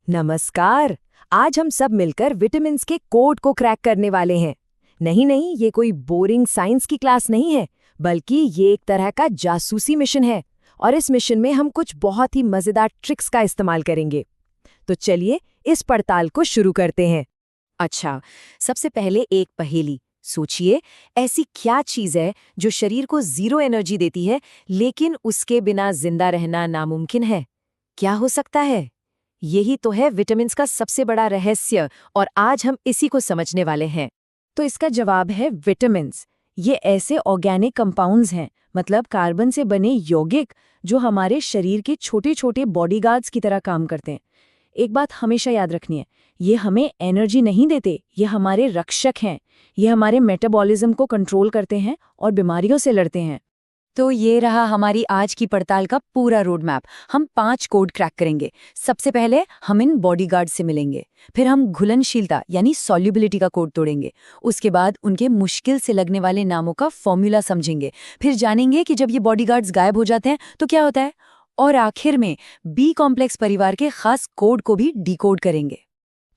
नमस्कार। आज हम सब मिलकर विटामिन्स के कोड को क्रैक करने वाले हैं। नहीं, ये कोई बोरिंग साइंस की क्लास नहीं है, बल्कि ये एक तरह का जासूसी मिशन है। और इस मिशन में हम कुछ बहुत ही मजेदार ट्रिक्स का इस्तेमाल करेंगे। तो चलिए इस पड़ताल को शुरू करते हैं। अच्छा, सबसे पहले एक पहेली सोचिए। ऐसी क्या चीज है जो शरीर को जीरो एनर्जी देती है लेकिन उसके बिना जिंदा रहना नामुमकिन है? क्या हो सकता है? यही तो है विटामिन्स का सबसे बड़ा रहस्य और आज हम इसी को समझने वाले हैं। तो इसका जवाब है विटामिन्स। ये ऐसे ऑर्गेनिक कंपाउंड्स हैं, मतलब कार्बन से बने यौगिक, जो हमारे शरीर के छोटे छोटे बॉडीगार्ड्स की तरह काम करते हैं। एक बात हमेशा याद रखनी है, ये हमें एनर्जी नहीं देते, ये हमारे रक्षक हैं। ये हमारे मेटाबॉलिज्म को कंट्रोल करते हैं और बीमारियों से लड़ते हैं। तो ये रहा हमारी आज की पड़ताल का पूरा रोड मैप। हम 5 कोड क्रैक करेंगे। सबसे पहले हम इन बॉडीगार्ड से मिलेंगे, फिर हम घुलनशीलता यानी सॉल्युबिलिटी का कोड तोड़ेंगे। उसके बाद उनके मुश्किल से लगने वाले नामों का फॉर्मूला समझेंगे, फिर जानेंगे कि जब ये बॉडीगार्ड्स गायब हो जाते हैं तो क्या होता है, और आखिर में बी कॉम्प्लेक्स परिवार के खास कोड को भी डिकोड करेंगे।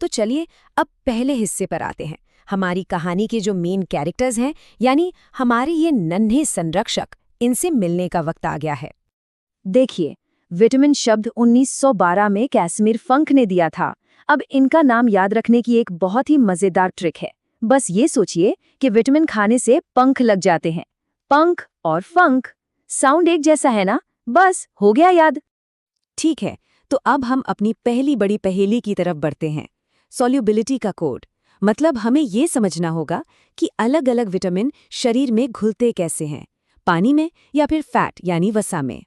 तो चलिए अब पहले हिस्से पर आते हैं। हमारी कहानी के जो मेन कैरेक्टर्स हैं, यानी हमारे ये नन्हे संरक्षक, इनसे मिलने का वक्त आ गया है। देखिए, विटामिन शब्द 1912 में कैसमिर फंक ने दिया था। अब इनका नाम याद रखने की एक बहुत ही मजेदार ट्रिक है। बस ये सोचिए कि विटामिन खाने से पंख लग जाते हैं। पंख और फंक साउंड एक जैसा है ना? बस हो गया याद। ठीक है, तो अब हम अपनी पहली बड़ी पहेली की तरफ बढ़ते हैं। सॉल्युबिलिटी का कोड, मतलब हमें ये समझना होगा कि अलग अलग विटामिन शरीर में घुलते कैसे हैं, पानी में या फिर फैट यानी वसा में।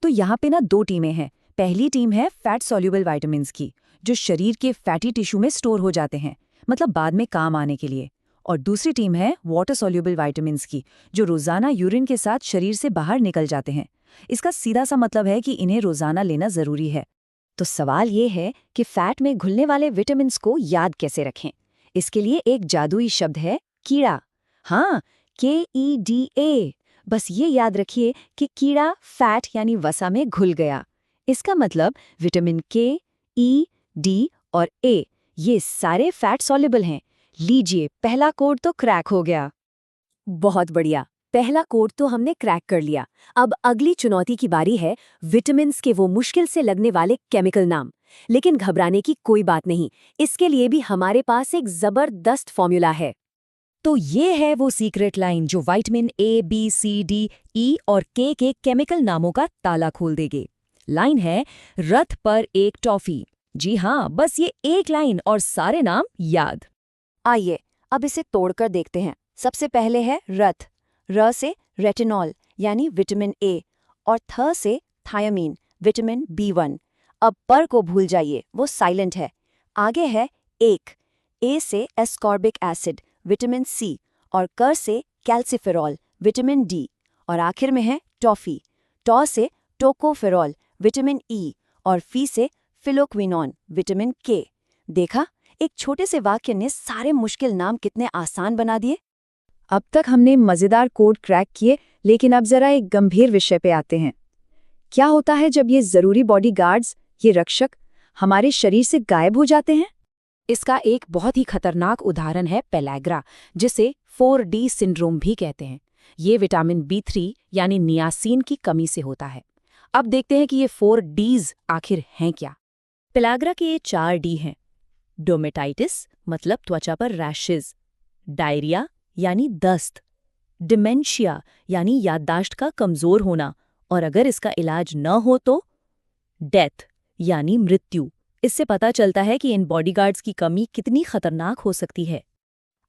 तो यहाँ पे ना 2 टीमें हैं। पहली टीम है फैट सॉल्युबल विटामिन्स की, जो शरीर के फैटी टिश्यू में स्टोर हो जाते हैं, मतलब बाद में काम आने के लिए। और दूसरी टीम है वाटर सॉल्युबल विटामिन्स की, जो रोजाना यूरिन के साथ शरीर से बाहर निकल जाते हैं। इसका सीधा सा मतलब है कि इन्हें रोजाना लेना जरूरी है। तो सवाल ये है कि फैट में घुलने वाले विटामिन्स को याद कैसे रखें। इसके लिए एक जादुई शब्द है कीड़ा। हाँ, KEDA। बस ये याद रखिए कि कीड़ा फैट यानी वसा में घुल गया। इसका मतलब विटामिन K, E, D और A ये सारे फैट सॉल्युबल हैं। लीजिए, पहला कोड तो क्रैक हो गया। बहुत बढ़िया, पहला कोड तो हमने क्रैक कर लिया। अब अगली चुनौती की बारी है विटामिन्स के वो मुश्किल से लगने वाले केमिकल नाम। लेकिन घबराने की कोई बात नहीं, इसके लिए भी हमारे पास एक जबरदस्त फॉर्मूला है। तो ये है वो सीक्रेट लाइन जो vitamin A, B, C, D, E और K के केमिकल नामों का ताला खोल देगी। लाइन है रथ पर एक टॉफी। जी हाँ, बस ये एक लाइन और सारे नाम याद। आइए अब इसे तोड़कर देखते हैं। सबसे पहले है रथ। र से रेटिनॉल यानी विटामिन A और थ से थायामीन विटामिन B1। अब पर को भूल जाइए, वो साइलेंट है। आगे है एक। ए से एस्कॉर्बिक एसिड विटामिन C और कर से कैल्सिफेरॉल विटामिन D और आखिर में है टॉफी। टॉ से टोकोफेरॉल विटामिन E और फी से फिलोक्विनोन विटामिन K। देखा, एक छोटे से वाक्य ने सारे मुश्किल नाम कितने आसान बना दिए। अब तक हमने मजेदार कोड क्रैक किए, लेकिन अब जरा एक गंभीर विषय पे आते हैं। क्या होता है जब ये जरूरी बॉडीगार्ड्स, ये रक्षक, हमारे शरीर से गायब हो जाते हैं? इसका एक बहुत ही खतरनाक उदाहरण है पेलैग्रा, जिसे 4D सिंड्रोम भी कहते हैं। ये विटामिन B3 यानी नियासिन की कमी से होता है। अब देखते हैं कि ये 4Ds आखिर हैं क्या। पेलैग्रा के ये 4D हैं। डोमेटाइटिस मतलब त्वचा पर रैशेज, डायरिया यानी दस्त, डिमेंशिया यानी याददाश्त का कमजोर होना, और अगर इसका इलाज न हो तो डेथ यानी मृत्यु। इससे पता चलता है कि इन बॉडीगार्ड्स की कमी कितनी खतरनाक हो सकती है।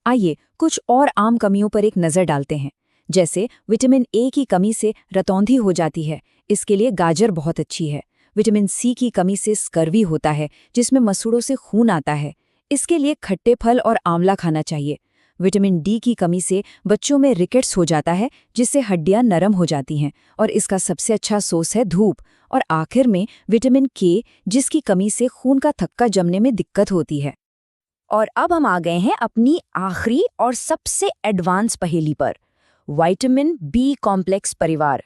आइए कुछ और आम कमियों पर एक नज़र डालते हैं। जैसे विटामिन A की कमी से रतौंधी हो जाती है, इसके लिए गाजर बहुत अच्छी है। विटामिन C की कमी से स्कर्वी होता है, जिसमें मसूड़ों से खून आता है, इसके लिए खट्टे फल और आंवला खाना चाहिए। विटामिन D की कमी से बच्चों में रिकेट्स हो जाता है, जिससे हड्डियां नरम हो जाती हैं, और इसका सबसे अच्छा सोर्स है धूप। और आखिर में विटामिन K, जिसकी कमी से खून का थक्का जमने में दिक्कत होती है। और अब हम आ गए हैं अपनी आखिरी और सबसे एडवांस पहेली पर, विटामिन B कॉम्प्लेक्स परिवार।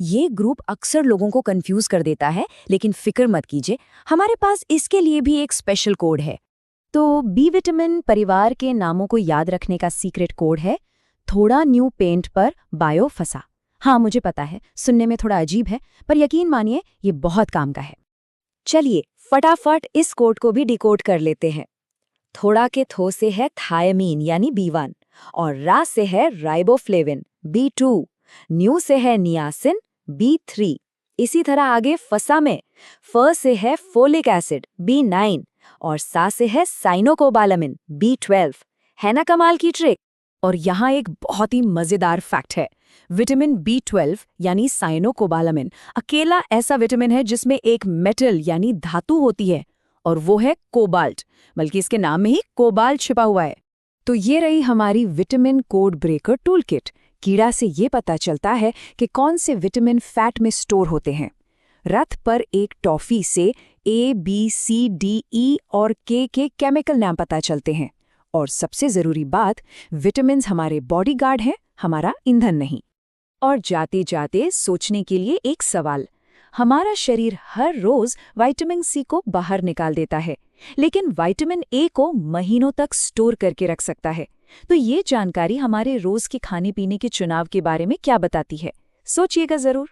ये ग्रुप अक्सर लोगों को कंफ्यूज कर देता है, लेकिन फिक्र मत कीजिए, हमारे पास इसके लिए भी एक स्पेशल कोड है। तो बी विटामिन परिवार के नामों को याद रखने का सीक्रेट कोड है थोड़ा न्यू पेंट पर बायो फसा। हाँ, मुझे पता है, सुनने में थोड़ा अजीब है, पर यकीन मानिए ये बहुत काम का है। चलिए फटाफट इस कोड को भी डिकोड कर लेते हैं। थोड़ा के थो से है थायमीन यानी B1, और रा से है राइबोफ्लेविन B2, न्यू से है नियासिन B3। इसी तरह आगे फसा में फ से है फोलिक एसिड B9 और सा से है साइनोकोबालामिन B12। है ना कमाल की ट्रिक? और यहाँ एक बहुत ही मजेदार फैक्ट है, विटामिन B12 यानी साइनोकोबालामिन अकेला ऐसा विटामिन है जिसमें एक मेटल यानी धातु होती है, और वो है कोबाल्ट, बल्कि इसके नाम में ही कोबाल्ट छिपा हुआ है। तो ये रही हमारी vitamin code breaker tool kit. कीड़ा से ये पता चलता है कि कौन से विटामिन फैट में स्टोर होते हैं। रथ पर एक टॉफी से A, B, C, D, E और K के केमिकल नाम पता चलते हैं। और सबसे जरूरी बात, विटामिन्स हमारे बॉडीगार्ड हैं, हमारा ईंधन नहीं। और जाते जाते सोचने के लिए एक सवाल, हमारा शरीर हर रोज विटामिन C को बाहर निकाल देता है, लेकिन विटामिन A को महीनों तक स्टोर करके रख सकता है। तो ये जानकारी हमारे रोज के खाने पीने के चुनाव के बारे में क्या बताती है? सोचिएगा जरूर।